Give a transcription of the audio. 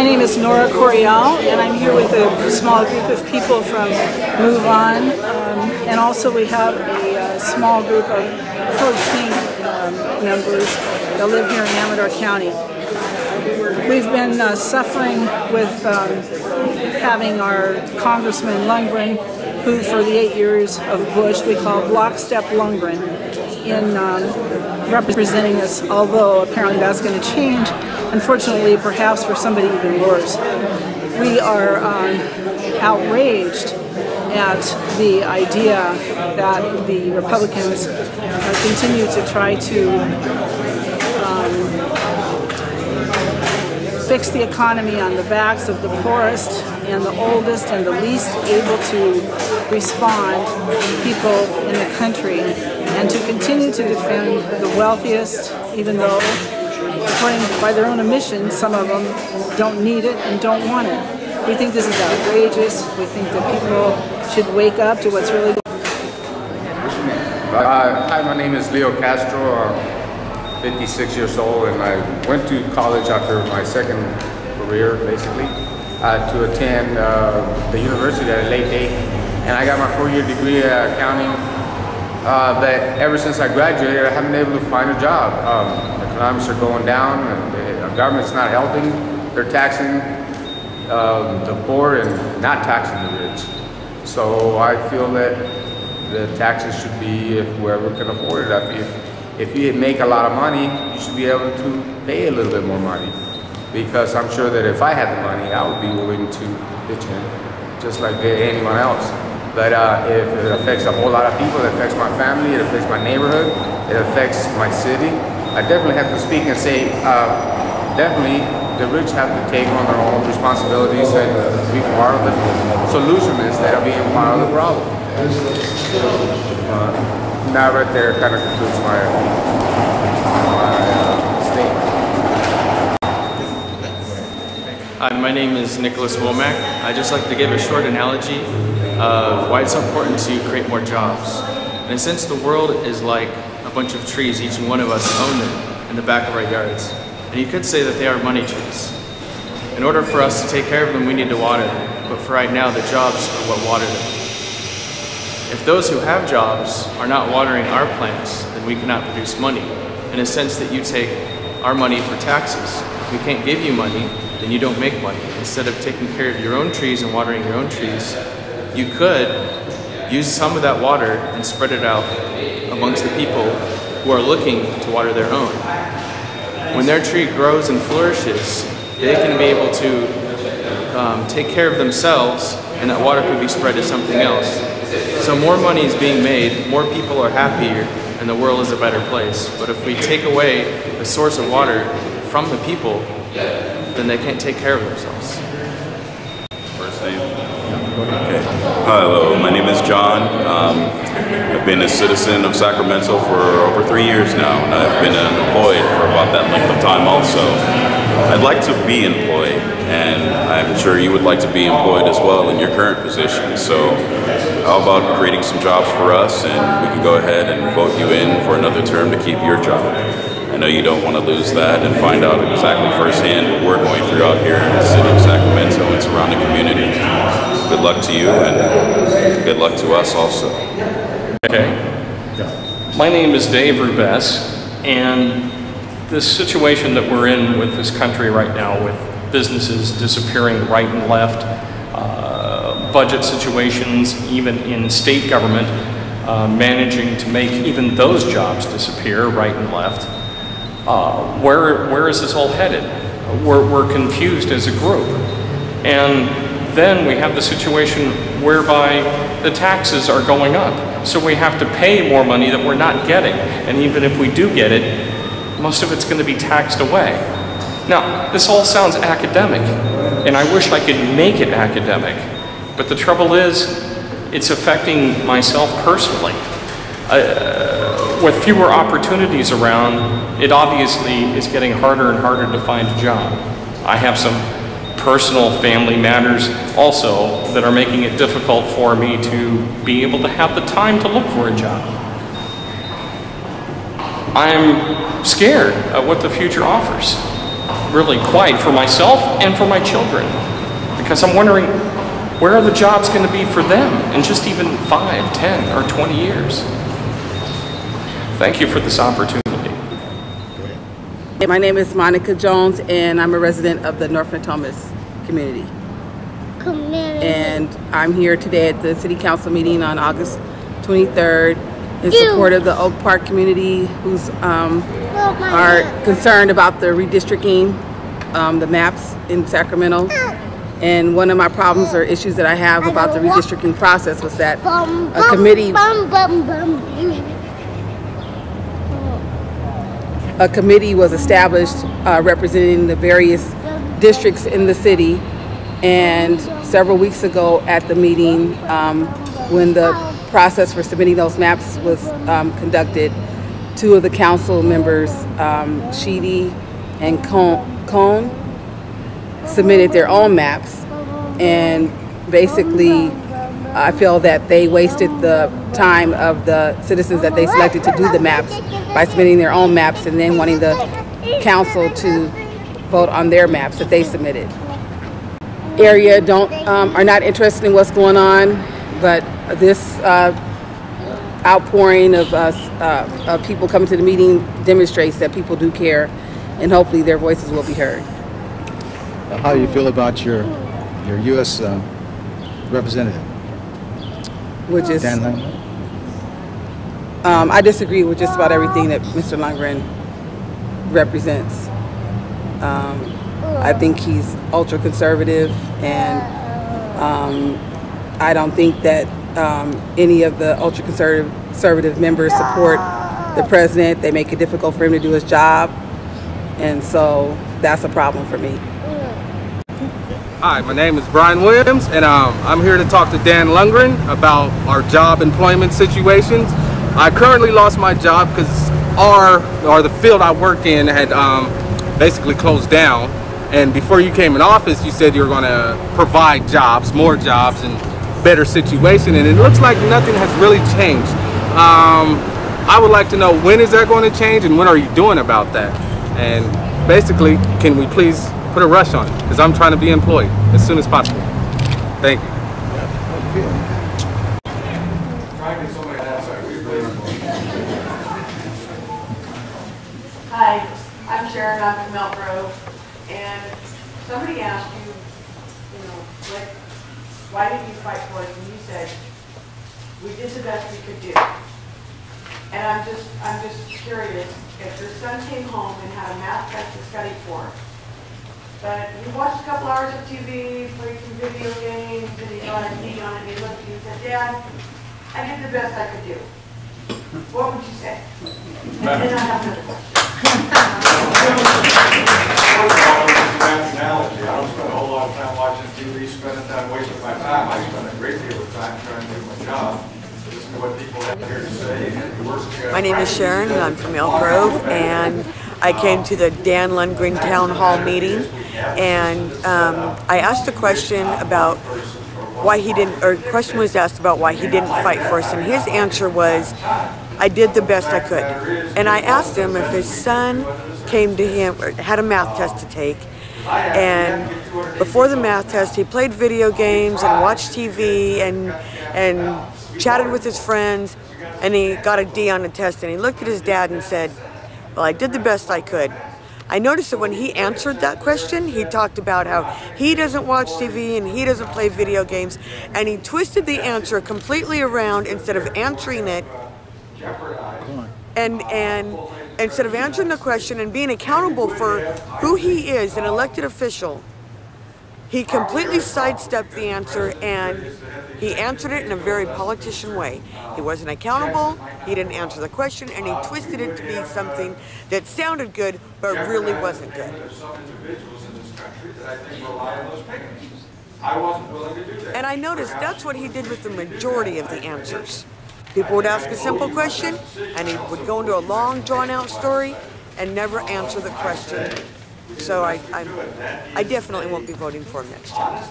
My name is Nora Corial, and I'm here with a small group of people from Move On, and also we have a small group of pro-King members that live here in Amador County. We've been suffering with having our Congressman Lungren, who for the 8 years of Bush we call Lockstep Lungren, in representing us, although apparently that's going to change, unfortunately, perhaps for somebody even worse. We are outraged at the idea that the Republicans continue to try to fix the economy on the backs of the poorest and the oldest and the least able to respond people in the country, and to continue to defend the wealthiest, even though, according by their own admission, some of them don't need it and don't want it. We think this is outrageous. We think that people should wake up to what's really going on. Hi, my name is Leo Castro. 56 years old, and I went to college after my second career, basically, to attend the university at a late date, and I got my 4-year degree in accounting. But ever since I graduated, I haven't been able to find a job. Economics are going down, and the government's not helping. They're taxing the poor and not taxing the rich. So I feel that the taxes should be whoever can afford it. If you make a lot of money, you should be able to pay a little bit more money. Because I'm sure that if I had the money, I would be willing to pitch in, just like anyone else. But if it affects a whole lot of people, it affects my family, it affects my neighborhood, it affects my city, I definitely have to speak and say, definitely the rich have to take on their own responsibilities and be part of the solution instead of being part of the problem. Now right there kind of concludes my statement. Hi, my name is Nicholas Womack. I'd just like to give a short analogy of why it's so important to create more jobs. In a sense, the world is like a bunch of trees. Each one of us own them in the back of our yards. And you could say that they are money trees. In order for us to take care of them, we need to water them. But for right now, the jobs are what water them. If those who have jobs are not watering our plants, then we cannot produce money. In a sense that you take our money for taxes. If we can't give you money, then you don't make money. Instead of taking care of your own trees and watering your own trees, you could use some of that water and spread it out amongst the people who are looking to water their own. When their tree grows and flourishes, they can be able to take care of themselves, and that water could be spread to something else. So more money is being made, more people are happier, and the world is a better place. But if we take away the source of water from the people, then they can't take care of themselves. First name? Okay. Hello, my name is John. I've been a citizen of Sacramento for over 3 years now, and I've been employed for about that length of time also. I'd like to be employed, and I'm sure you would like to be employed as well in your current position. So how about creating some jobs for us, and we can go ahead and vote you in for another term to keep your job. I know you don't want to lose that and find out exactly firsthand what we're going through out here in the city of Sacramento and surrounding community. Good luck to you, and good luck to us also. Okay. My name is Dave Rubess, and this situation that we're in with this country right now, with businesses disappearing right and left, budget situations, even in state government, managing to make even those jobs disappear right and left. Where is this all headed? We're confused as a group. And then we have the situation whereby the taxes are going up. So we have to pay more money that we're not getting. And even if we do get it, most of it's going to be taxed away. Now, this all sounds academic, and I wish I could make it academic. But the trouble is, it's affecting myself personally. With fewer opportunities around, it obviously is getting harder and harder to find a job. I have some personal family matters also that are making it difficult for me to be able to have the time to look for a job. I'm scared of what the future offers. really quite for myself and for my children, because I'm wondering, where are the jobs going to be for them in just even 5, 10, or 20 years? Thank you for this opportunity. My name is Monica Jones, and I'm a resident of the North Natomas community. And I'm here today at the City Council meeting on August 23rd in support of the Oak Park community, who's are concerned about the redistricting, the maps in Sacramento. And one of my problems or issues that I have about the redistricting process was that a committee was established representing the various districts in the city, and several weeks ago at the meeting when the process for submitting those maps was conducted, two of the council members, Sheedy and Cone, submitted their own maps, and basically I feel that they wasted the time of the citizens that they selected to do the maps by submitting their own maps and then wanting the council to vote on their maps that they submitted. Area are not interested in what's going on, but this outpouring of people coming to the meeting demonstrates that people do care, and hopefully their voices will be heard. How do you feel about your U.S. representative? Which is, Dan Lungren? I disagree with just about everything that Mr. Lungren represents. I think he's ultra conservative, and I don't think that any of the ultra conservative members support the president. They make it difficult for him to do his job, and so that's a problem for me. Hi, my name is Brian Williams, and I'm here to talk to Dan Lungren about our job employment situations. I currently lost my job because the field I work in had basically closed down. And before you came in office, you said you were going to provide jobs, more jobs, and better situation. And it looks like nothing has really changed. I would like to know, when is that going to change, and what are you doing about that? And basically, can we please put a rush on it, because I'm trying to be employed as soon as possible. Thank you. Hi, I'm Sharon. I'm from Elk Grove, and somebody asked you, like, why didn't you fight for us? And you said, we did the best we could do. And I'm just curious, if your son came home and had a math test to study for, but he watched a couple hours of TV, played some video games, and he got a knee on it, and he looked at you and said, Dad, I did the best I could do. What would you say? And then I have another question. Analogy. I don't spend a whole lot of time watching TV, spending time wasting my time. I spend a great deal of time trying to do my job. Listen to what people have here to say. My name is Sharon, and I'm from Elk Grove, and I came to the Dan Lungren Town Hall meeting, and I asked a question about why he didn't, or a question was asked about why he didn't fight for us, and his answer was, I did the best I could. And I asked him if his son came to him, or had a math test to take, and before the math test he played video games and watched TV and chatted with his friends, and he got a D on the test, and he looked at his dad and said, well, I did the best I could. I noticed that when he answered that question, he talked about how he doesn't watch TV and he doesn't play video games, and he twisted the answer completely around. Instead of answering it, and instead of answering the question and being accountable for who he is, an elected official, he completely sidestepped the answer, and he answered it in a very politician way. He wasn't accountable, he didn't answer the question, and he twisted it to be something that sounded good, but really wasn't good. And I noticed that's what he did with the majority of the answers. People would ask a simple question, and he would go into a long, drawn-out story and never answer the question. So I definitely won't be voting for him next time.